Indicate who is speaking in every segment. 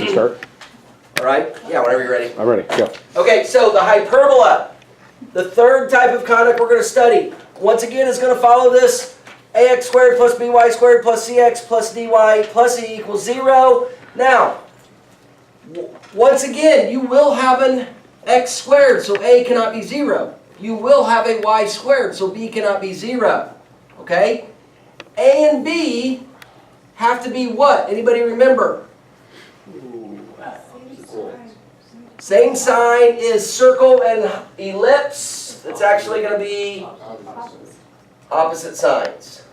Speaker 1: Start.
Speaker 2: All right? Yeah, whenever you're ready.
Speaker 1: I'm ready. Go.
Speaker 2: Okay, so the hyperbola, the third type of conic we're going to study. Once again, is going to follow this ax squared plus by squared plus cx plus dy plus e equals 0. Now, once again, you will have an x squared, so a cannot be 0. You will have a y squared, so b cannot be 0. Okay? A and b have to be what? Anybody remember? Same sign is circle and ellipse. It's actually going to be opposite signs.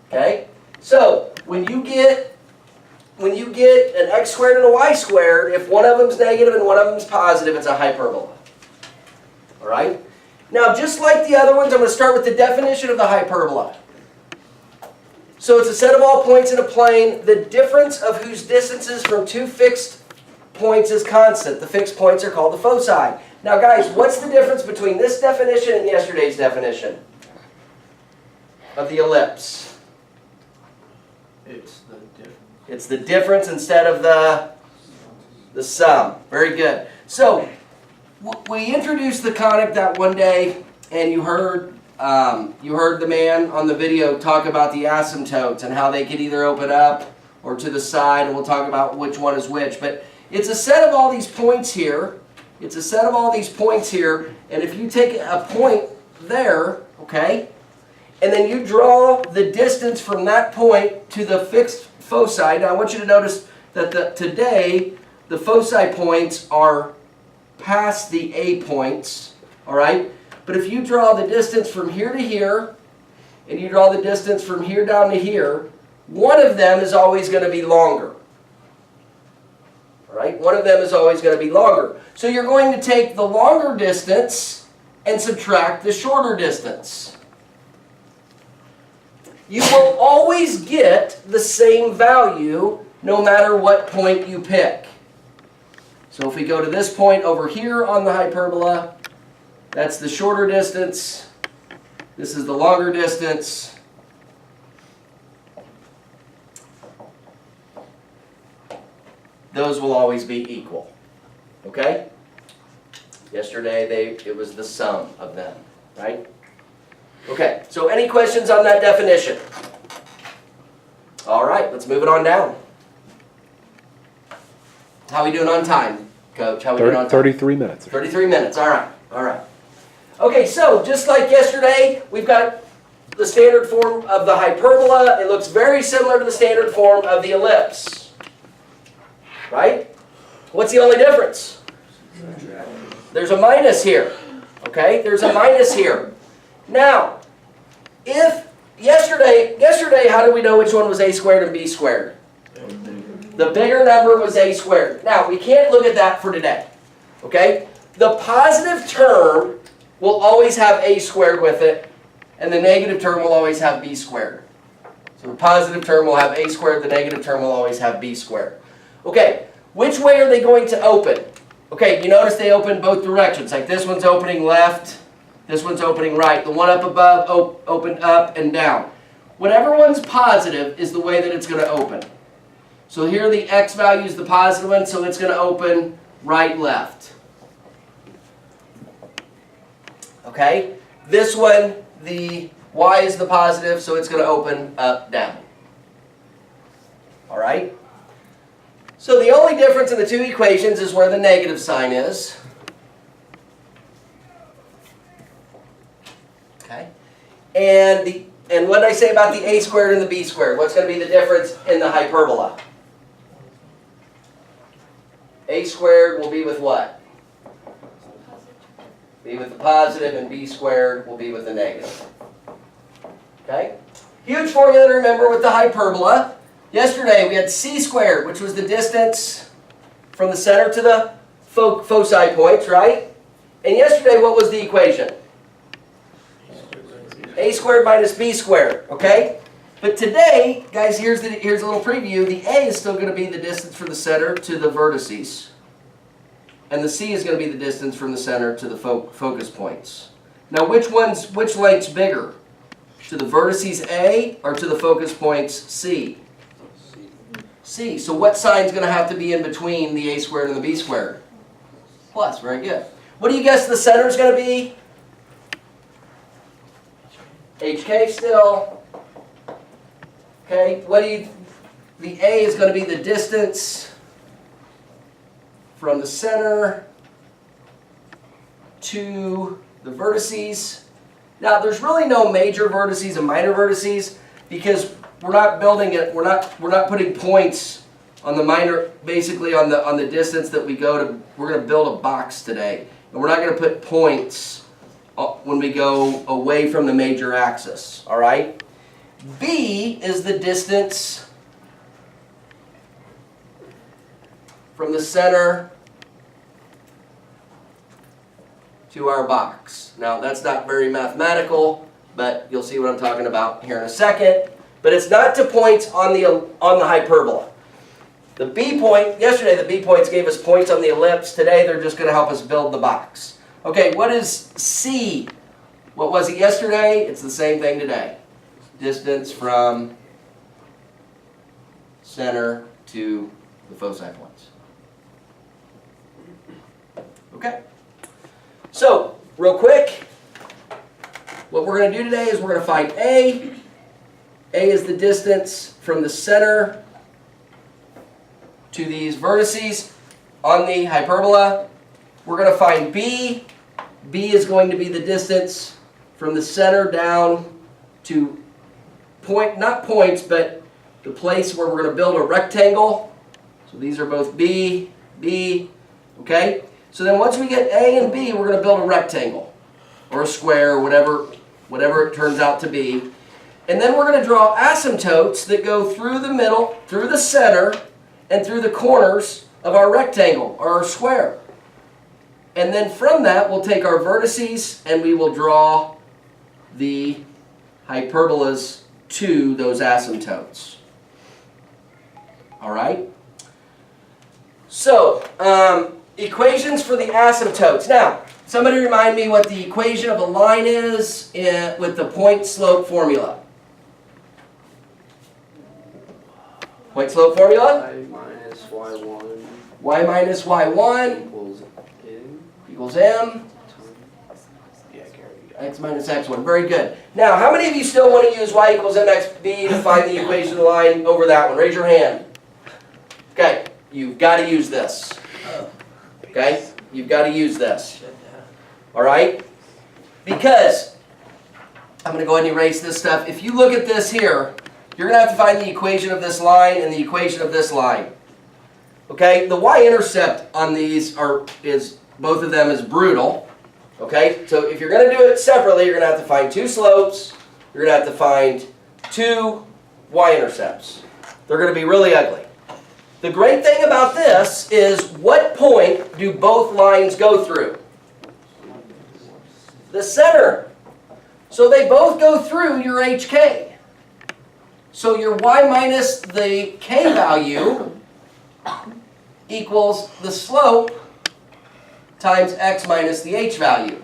Speaker 2: Okay? So, when you get an x squared and a y squared, if one of them is negative and one of them is positive, it's a hyperbola. All right? Now, just like the other ones, I'm going to start with the definition of the hyperbola. So it's a set of all points in a plane, the difference of whose distances from two fixed points is constant. The fixed points are called the foci. Now guys, what's the difference between this definition and yesterday's definition of the ellipse?
Speaker 3: It's the difference.
Speaker 2: It's the difference instead of the sum. Very good. So we introduced the conic that one day, and you heard the man on the video talk about the asymptotes and how they could either open up or to the side, and we'll talk about which one is which. But it's a set of all these points here. It's a set of all these points here, and if you take a point there, okay, and then you draw the distance from that point to the fixed foci. Now I want you to notice that today the foci points are past the A points, all right? But if you draw the distance from here to here, and you draw the distance from here down to here, one of them is always going to be longer. All right? One of them is always going to be longer. So you're going to take the longer distance and subtract the shorter distance. You will always get the same value no matter what point you pick. So if we go to this point over here on the hyperbola, that's the shorter distance. This is the longer distance. Those will always be equal. Okay? Yesterday it was the sum of them, right? Okay, so any questions on that definition? All right, let's move it on down. How are we doing on time, Coach? How are we doing on time?
Speaker 1: 33 minutes.
Speaker 2: 33 minutes, all right, all right. Okay, so just like yesterday, we've got the standard form of the hyperbola. It looks very similar to the standard form of the ellipse. Right? What's the only difference? There's a minus here. Okay? There's a minus here. Now, if yesterday, how do we know which one was a squared and b squared? The bigger number was a squared. Now, we can't look at that for today. Okay? The positive term will always have a squared with it, and the negative term will always have b squared. So the positive term will have a squared, the negative term will always have b squared. Okay, which way are they going to open? Okay, you notice they open both directions. Like this one's opening left, this one's opening right. The one up above opened up and down. Whatever one's positive is the way that it's going to open. So here the x value is the positive one, so it's going to open right, left. Okay, this one, the y is the positive, so it's going to open up, down. All right? So the only difference in the two equations is where the negative sign is. Okay? And what did I say about the a squared and the b squared? What's going to be the difference in the hyperbola? A squared will be with what? Be with the positive, and b squared will be with the negative. Okay? Huge formula to remember with the hyperbola. Yesterday we had c squared, which was the distance from the center to the foci points, right? And yesterday what was the equation? A squared minus b squared, okay? But today, guys, here's a little preview. The a is still going to be the distance from the center to the vertices. And the c is going to be the distance from the center to the focus points. Now, which length's bigger? To the vertices A or to the focus points C? C. So what sign's going to have to be in between the a squared and the b squared? Plus, very good. What do you guess the center is going to be? HK still. Okay, the A is going to be the distance from the center to the vertices. Now, there's really no major vertices and minor vertices because we're not building it. We're not putting points on the minor, basically on the distance that we go to. We're going to build a box today, and we're not going to put points when we go away from the major axis. All right. B is the distance from the center to our box. Now, that's not very mathematical, but you'll see what I'm talking about here in a second. But it's not to points on the hyperbola. The B point, yesterday the B points gave us points on the ellipse. Today they're just going to help us build the box. Okay, what is C? What was it yesterday? It's the same thing today. Distance from center to the foci points. Okay. So, real quick, what we're going to do today is we're going to find A. A is the distance from the center to these vertices on the hyperbola. We're going to find B. B is going to be the distance from the center down to not points, but the place where we're going to build a rectangle. So these are both B, B, okay? So then once we get A and B, we're going to build a rectangle or a square, or whatever it turns out to be. And then we're going to draw asymptotes that go through the middle, through the center, and through the corners of our rectangle or our square. And then from that, we'll take our vertices and we will draw the hyperbolas to those asymptotes. All right? So, equations for the asymptotes. Now, somebody remind me what the equation of a line is with the point-slope formula. Point-slope formula?
Speaker 3: Y minus y1.
Speaker 2: Y minus y1
Speaker 3: Equals m.
Speaker 2: equals m.
Speaker 3: Yeah, Gary.
Speaker 2: X minus x1. Very good. Now, how many of you still want to use y equals mxb to find the equation of the line over that one? Raise your hand. Okay, you've got to use this. Okay, you've got to use this. All right? Because, I'm going to go ahead and erase this stuff. If you look at this here, you're going to have to find the equation of this line and the equation of this line. Okay, the y-intercept on these both of them is brutal. Okay, so if you're going to do it separately, you're going to have to find two slopes. You're going to have to find two y-intercepts. They're going to be really ugly. The great thing about this is what point do both lines go through? The center. So they both go through your HK. So your y minus the k value equals the slope times x minus the h value.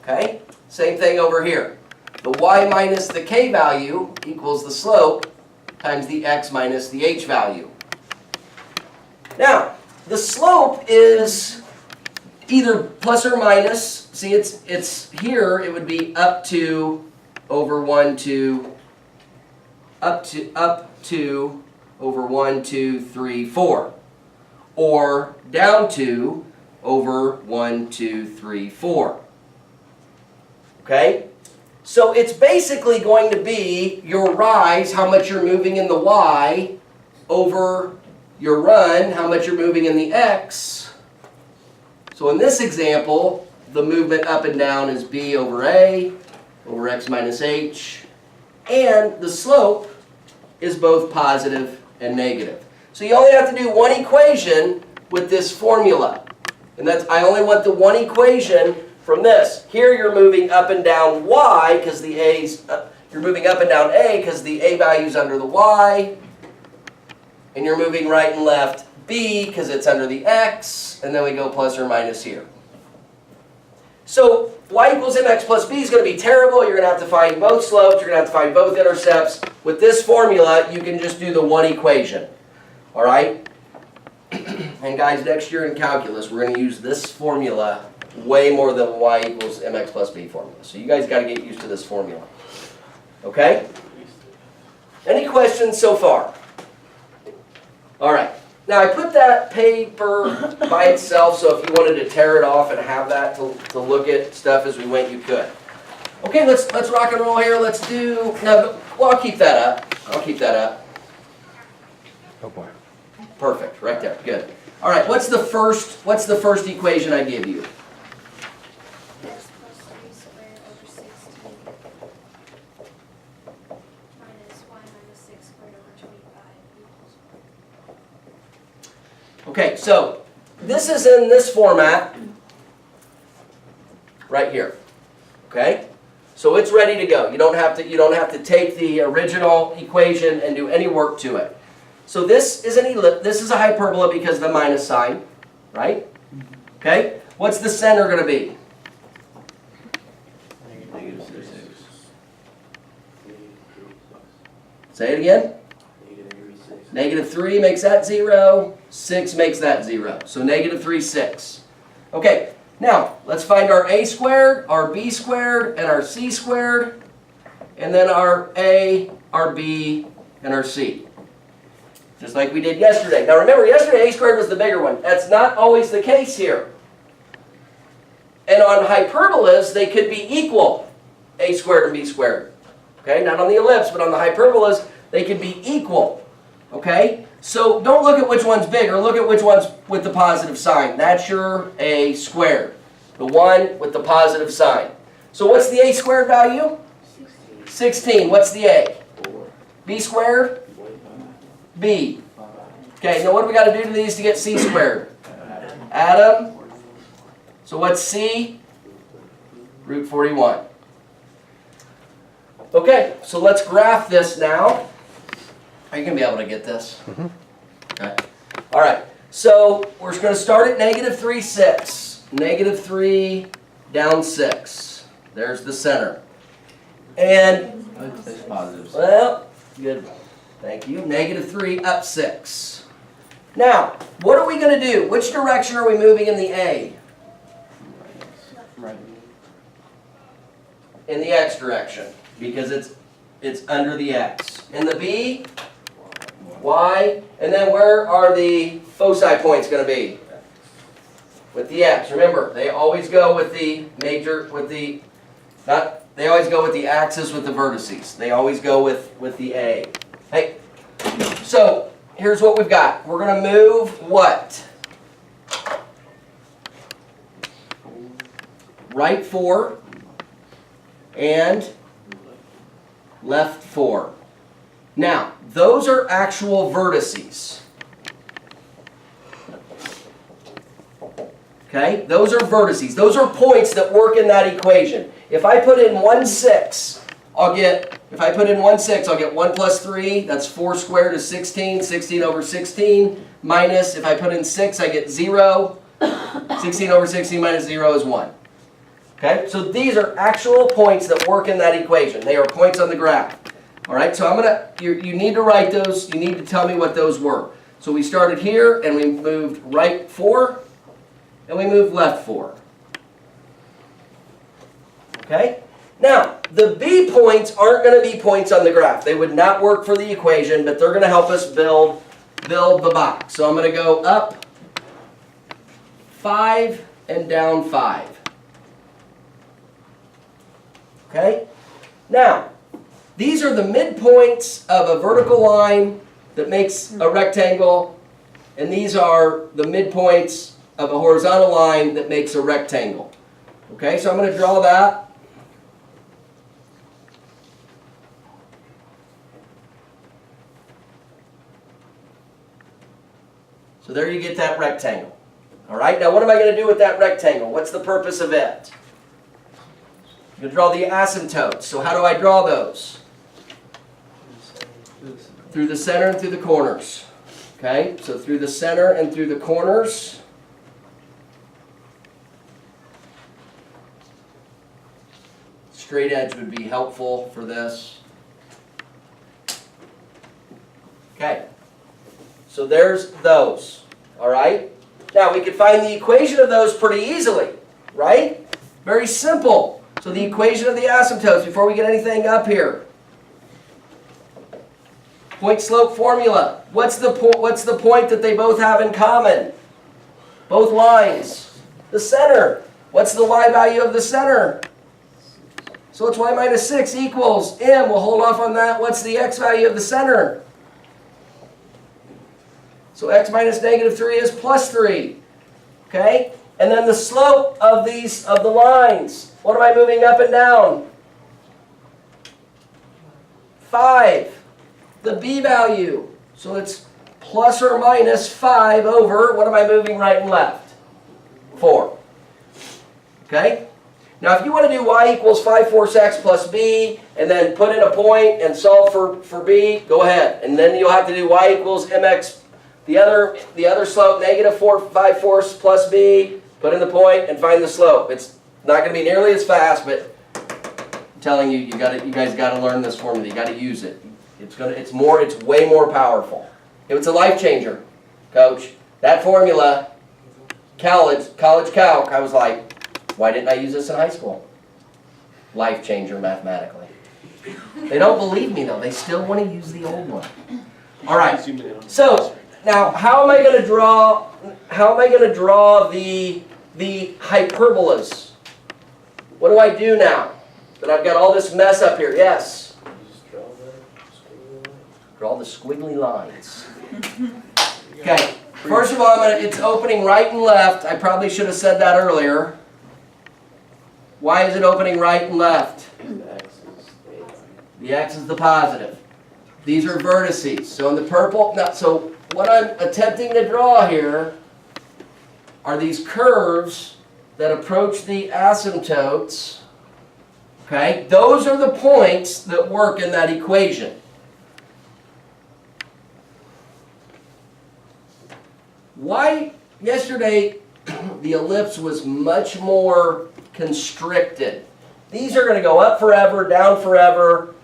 Speaker 2: Okay? Same thing over here. The y minus the k value equals the slope times the x minus the h value. Now, the slope is either plus or minus. See, it's here, it would be up to over 1, 2, up to over 1, 2, 3, 4. Or down to over 1, 2, 3, 4. Okay? So it's basically going to be your rise, how much you're moving in the y, over your run, how much you're moving in the x. So in this example, the movement up and down is b over a, over x minus h. And the slope is both positive and negative. So you only have to do one equation with this formula. And that's, I only want the one equation from this. Here you're moving up and down y because the a's, you're moving up and down a because the a value's under the y. And you're moving right and left b because it's under the x. And then we go plus or minus here. So y equals mx plus b is going to be terrible. You're going to have to find both slopes. You're going to have to find both intercepts. with this formula, you can just do the one equation. All right? And guys, next year in calculus, we're going to use this formula way more than y equals mx plus b formula. So you guys got to get used to this formula. Okay? Any questions so far? All right. Now I put that paper by itself, so if you wanted to tear it off and have that to look at stuff as we went, you could. Okay, let's rock and roll here. Let's do. No, well, I'll keep that up. I'll keep that up.
Speaker 1: Oh boy.
Speaker 2: Perfect. Right there. Good. All right. What's the first equation I give you?
Speaker 4: X plus 3 squared over 16 minus y minus 6 squared over 25 equals 1.
Speaker 2: Okay, so this is in this format right here. Okay? So it's ready to go. You don't have to take the original equation and do any work to it. So this is this is a hyperbola because of the minus sign, right? Okay? What's the center going to be?
Speaker 3: -6.
Speaker 2: Say it again. -3 makes that 0. 6 makes that 0. So -3, 6. Okay, now let's find our a squared, our b squared, and our c squared, and then our a, our b, and our c. Just like we did yesterday. Now remember, yesterday a squared was the bigger one. That's not always the case here. And on hyperbolas, they could be equal, a squared and b squared. Okay, not on the ellipse, but on the hyperbolas, they could be equal. Okay, so don't look at which one's bigger. Look at which one's with the positive sign. That's your a squared, the one with the positive sign. So what's the a squared value? 16. What's the a?
Speaker 3: 4.
Speaker 2: B squared? B. Okay, now what do we got to do to these to get c squared? Add them. So what's c? Root 41. Okay, so let's graph this now. Are you going to be able to get this?
Speaker 1: Mm-hmm.
Speaker 2: Okay. All right, so we're just going to start at -3, 6. -3 down 6. There's the center. And,
Speaker 3: That's positive.
Speaker 2: well, good. Thank you. -3 up 6. Now, what are we going to do? Which direction are we moving in the A?
Speaker 3: Right.
Speaker 2: In the X direction, because it's under the X. In the B, Y, and then where are the foci points going to be? With the X. Remember, they always go with the they always go with the axis with the vertices. They always go with the A. Hey, so here's what we've got. We're going to move what? Right 4 and left 4. Now, those are actual vertices. Okay? Those are vertices. Those are points that work in that equation. If I put in 1, 6, I'll get 1 plus 3, that's 4 squared is 16, 16 over 16, minus, if I put in 6, I get 0, 16 over 16 minus 0 is 1. Okay, so these are actual points that work in that equation. They are points on the graph. All right, so you need to write those, you need to tell me what those were. So we started here, and we moved right 4, and we moved left 4. Okay? Now, the B points aren't going to be points on the graph. They would not work for the equation, but they're going to help us build the box. So I'm going to go up 5 and down 5. Okay? Now, these are the midpoints of a vertical line that makes a rectangle, and these are the midpoints of a horizontal line that makes a rectangle. Okay, so I'm going to draw that. So there you get that rectangle. All right, now what am I going to do with that rectangle? What's the purpose of it? I'm going to draw the asymptotes. So how do I draw those? Through the center and through the corners. Okay, so through the center and through the corners. Straight edge would be helpful for this. Okay. So there's those. All right? Now we could find the equation of those pretty easily, right? Very simple. So the equation of the asymptotes, before we get anything up here. Point slope formula. What's the point that they both have in common? Both lines. The center. What's the y value of the center? So it's y minus 6 equals m. We'll hold off on that. What's the x value of the center? So x minus negative 3 is plus 3. Okay? And then the slope of the lines. What am I moving up and down? 5. The b value. So it's plus or minus 5 over, what am I moving right and left? 4. Okay? Now if you want to do y equals 5 fourths x plus b, and then put in a point and solve for b, go ahead. And then you'll have to do y equals mx, the other slope, negative 5 fourths plus b, put in the point and find the slope. It's not going to be nearly as fast, but I'm telling you, you guys got to learn this formula. You got to use it. It's way more powerful. It's a life changer, Coach. That formula, college calc, I was like, why didn't I use this in high school? Life changer mathematically. They don't believe me though. They still want to use the old one. All right. So now, how am I going to draw? How am I going to draw the hyperbolas? What do I do now that I've got all this mess up here? Yes. Draw the squiggly lines. Okay. First of all, it's opening right and left. I probably should have said that earlier. Why is it opening right and left? The x is the positive. These are vertices. So in the purple, so what I'm attempting to draw here are these curves that approach the asymptotes. Okay? Those are the points that work in that equation. Why yesterday the ellipse was much more constricted. These are going to go up forever, down forever,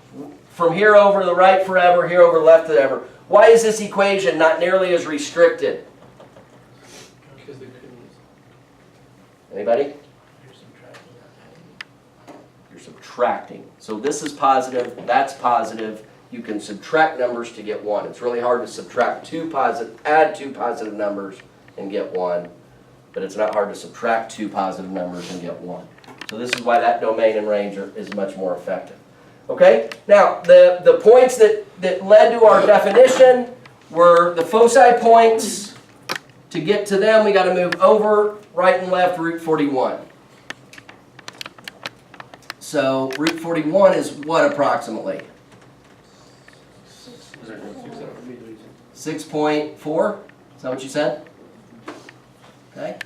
Speaker 2: from here over to the right forever, here over left forever. Why is this equation not nearly as restricted?
Speaker 3: Because they couldn't.
Speaker 2: Anybody? You're subtracting. So this is positive, that's positive. You can subtract numbers to get 1. It's really hard to subtract add two positive numbers and get 1. But it's not hard to subtract 2 positive numbers and get 1. So this is why that domain and range is much more effective. Okay? Now, the points that led to our definition were the foci points. To get to them, we got to move over, right and left, root 41. So root 41 is what approximately? 6.4? Is that what you said? Okay.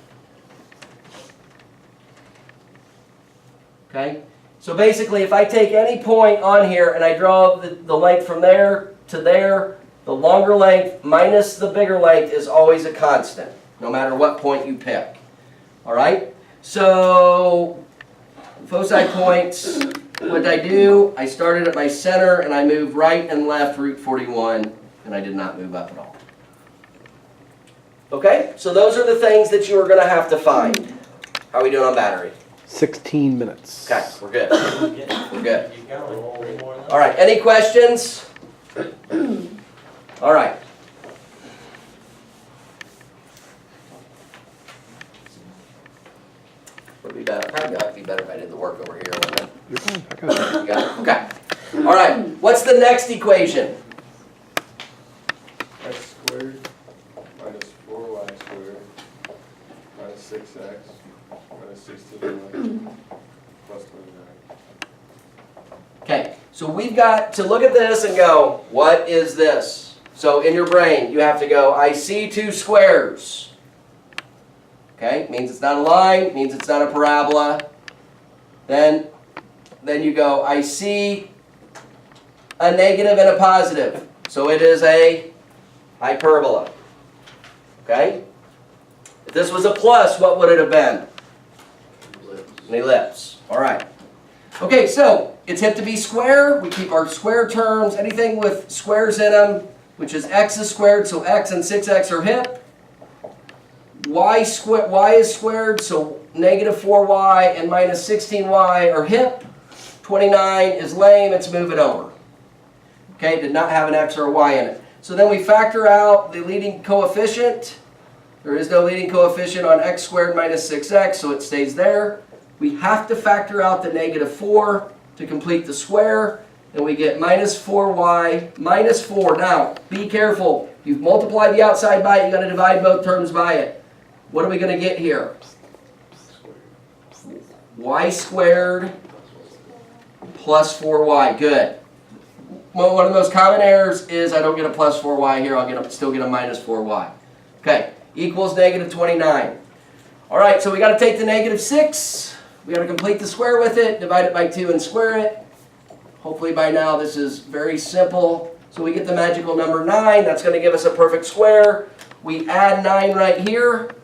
Speaker 2: Okay. So basically, if I take any point on here and I draw the length from there to there, the longer length minus the bigger length is always a constant, no matter what point you pick. All right? So, foci points, what did I do? I started at my center and I moved right and left root 41, and I did not move up at all. Okay? So those are the things that you are going to have to find. How are we doing on battery?
Speaker 1: 16 minutes.
Speaker 2: Okay, we're good. We're good. All right, any questions? All right. Would be better. Probably be better if I did the work over here, wouldn't it?
Speaker 1: You're fine. I got it.
Speaker 2: You got it? Okay. All right. What's the next equation?
Speaker 5: X squared minus 4y squared minus 6x minus 16y plus 29.
Speaker 2: Okay, so we've got to look at this and go, what is this? So in your brain, you have to go, I see 2 squares. Okay, means it's not a line, means it's not a parabola. Then you go, I see a negative and a positive. So it is a hyperbola. Okay? If this was a plus, what would it have been? An ellipse. All right. Okay, so it's hip to be square. We keep our square terms. Anything with squares in them which is x is squared, so x and 6x are hip. Y is squared, so negative 4y and minus 16y are hip. 29 is lame, let's move it over. Okay, did not have an x or a y in it. So then we factor out the leading coefficient. There is no leading coefficient on x squared minus 6x, so it stays there. We have to factor out the negative 4 to complete the square, and we get minus 4y minus 4. Now, be careful. You've multiplied the outside by it, you've got to divide both terms by it. What are we going to get here? Y squared plus 4y. Good. Well, one of the most common errors is I don't get a plus 4y here. I'll still get a minus 4y. Okay. Equals negative 29. All right, so we got to take the negative 6. We got to complete the square with it, divide it by 2 and square it. Hopefully by now this is very simple. So we get the magical number 9. That's going to give us a perfect square. We add 9 right here.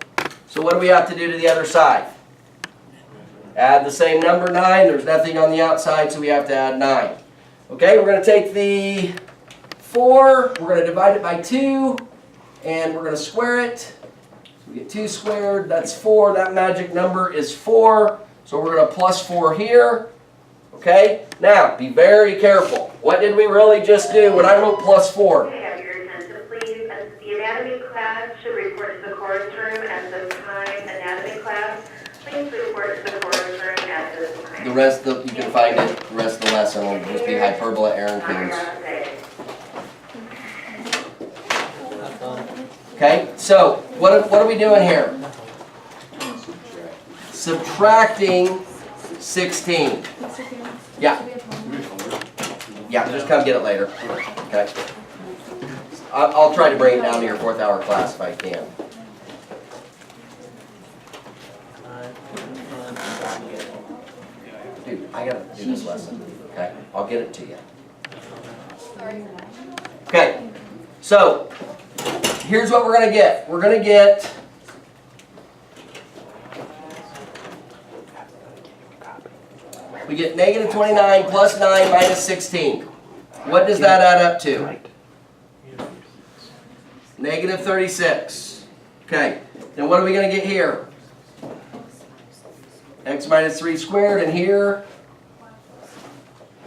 Speaker 2: So what do we have to do to the other side? Add the same number 9. There's nothing on the outside, so we have to add 9. Okay, we're going to take the 4. We're going to divide it by 2. And we're going to square it. So we get 2 squared. That's 4. That magic number is 4. So we're going to plus 4 here. Okay? Now, be very careful. What did we really just do when I wrote plus 4?
Speaker 6: May I have your attention, please? The anatomy class should report to the chorus room at this time. Anatomy class, please report to the chorus room at this time.
Speaker 2: The rest of you can find it. The rest of the lesson will just be Hyperbola, Aaron Kunz. Okay, so what are we doing here? Subtracting 16. Yeah. Yeah, just come get it later. Okay. I'll try to bring it down to your 4th hour class if I can. Dude, I gotta do this lesson. Okay, I'll get it to you. Okay, so here's what we're going to get. We're going to get negative 29 plus 9 minus 16. What does that add up to? Negative 36. Okay, now what are we going to get here? X minus 3 squared, and here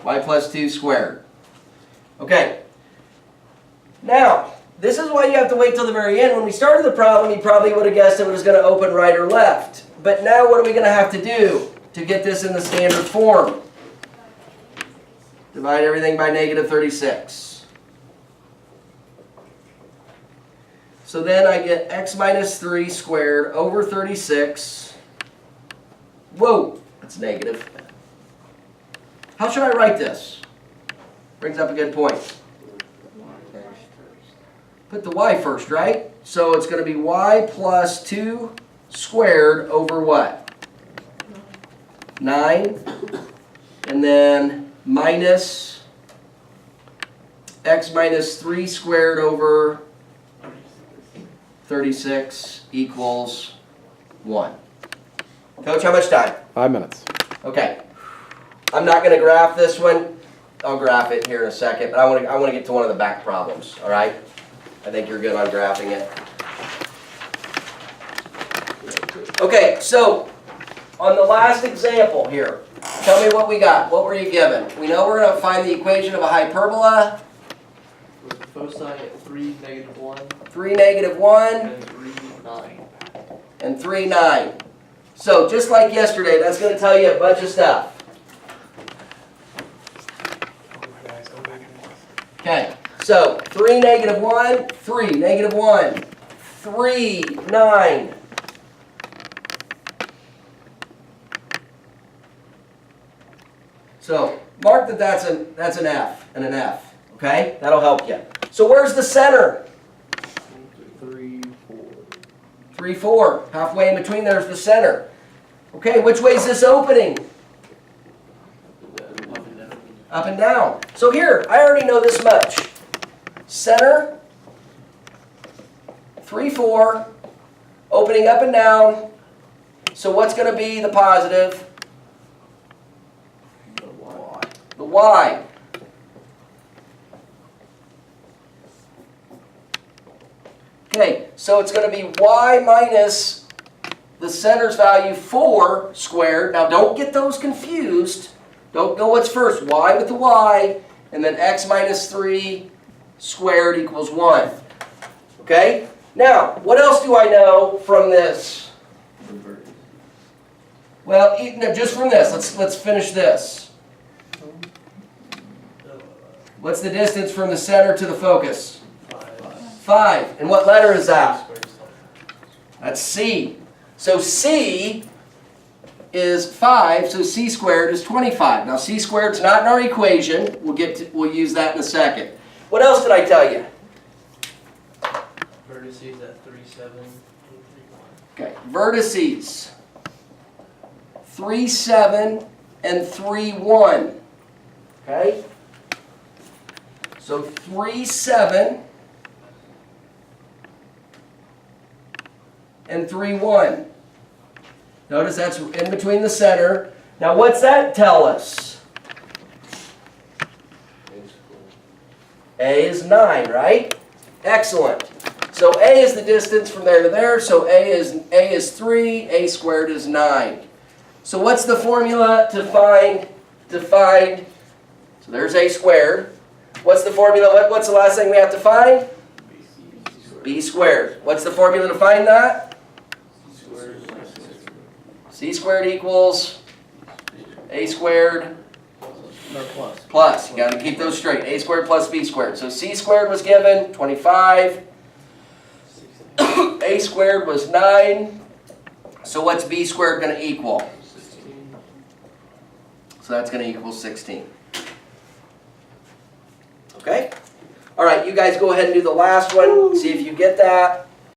Speaker 2: y plus 2 squared. Okay, now this is why you have to wait till the very end. When we started the problem, you probably would have guessed it was going to open right or left. But now what are we going to have to do to get this in the standard form? Divide everything by negative 36. So then I get x minus 3 squared over 36. Whoa, that's negative. How should I write this? Brings up a good point. Put the y first, right? So it's going to be y plus 2 squared over what? 9. And then minus x minus 3 squared over 36 equals 1. Coach, how much time?
Speaker 1: 5 minutes.
Speaker 2: Okay. I'm not going to graph this one. I'll graph it here in a second, but I want to get to one of the back problems, all right? I think you're good on graphing it. Okay, so on the last example here, tell me what we got. What were you given? We know we're going to find the equation of a hyperbola.
Speaker 3: With foci at 3, negative 1,
Speaker 2: 3, negative 1,
Speaker 3: and 3, 9.
Speaker 2: and 3, 9. So just like yesterday, that's going to tell you a bunch of stuff. Okay, so 3, negative 1, 3, negative 1, 3, 9. So mark that that's an F and an F, okay? That'll help you. So where's the center?
Speaker 3: 3, 4.
Speaker 2: 3, 4. Halfway in between there's the center. Okay, which way is this opening?
Speaker 3: Up and down.
Speaker 2: Up and down. So here, I already know this much. Center, 3, 4, opening up and down. So what's going to be the positive? The y. Okay, so it's going to be y minus the center's value 4 squared. Now don't get those confused. Don't go what's first. Y with the y, and then x minus 3 squared equals 1. Okay? Now, what else do I know from this? Well, no, just from this. Let's finish this. What's the distance from the center to the focus? 5. And what letter is that? That's C. So C is 5, so C squared is 25. Now C squared's not in our equation. We'll use that in a second. What else did I tell you?
Speaker 3: Vertices at 3, 7, and 3, 1.
Speaker 2: Okay, vertices 3, 7, and 3, 1. Okay? So 3, 7, and 3, 1. Notice that's in between the center. Now what's that tell us? A is 9, right? Excellent. So A is the distance from there to there, so A is 3, A squared is 9. So what's the formula to find, so there's A squared. What's the formula, what's the last thing we have to find? B squared. What's the formula to find that? C squared equals A squared plus. You got to keep those straight. A squared plus B squared. So C squared was given 25. A squared was 9. So what's B squared going to equal?
Speaker 3: 16.
Speaker 2: So that's going to equal 16. Okay? All right, you guys go ahead and do the last one. See if you get that.